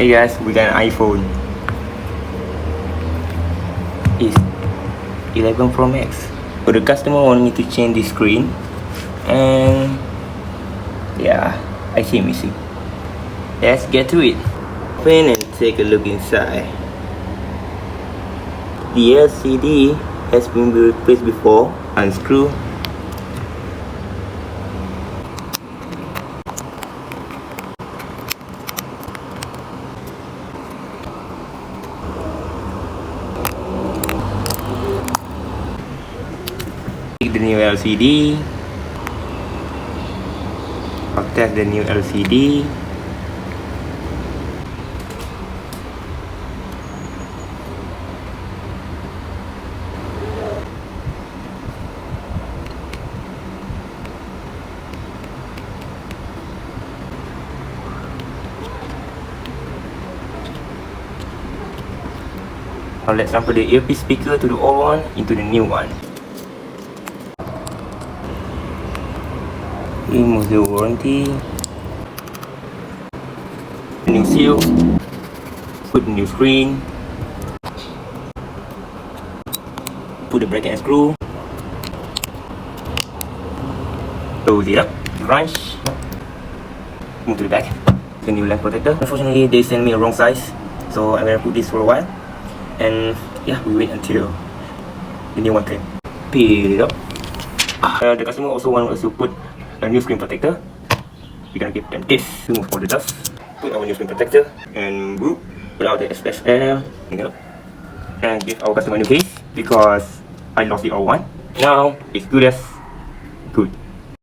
Hey guys, we got an iPhone. It's 11 Pro Max. So the customer wanted me to change the screen, and yeah, I see missing. Let's get to it. Open and take a look inside. The LCD has been replaced before. Unscrew. Take the new LCD. I'll test the new LCD. Now let's transfer the earpiece speaker to the old one into the new one. Remove the warranty. New seal. Put the new screen. Put the bracket and screw. Close it up. Crunch. Move to the back. The new lamp protector. Unfortunately, they sent me a wrong size, so I'm gonna put this for a while. And yeah, we wait until the new one came. Peel it up. The customer also wants us to put a new screen protector. We're gonna give them this to remove all the dust. Put our new screen protector and group. Put out the SSL. And give our customer a new case because I lost the old one. Now it's good as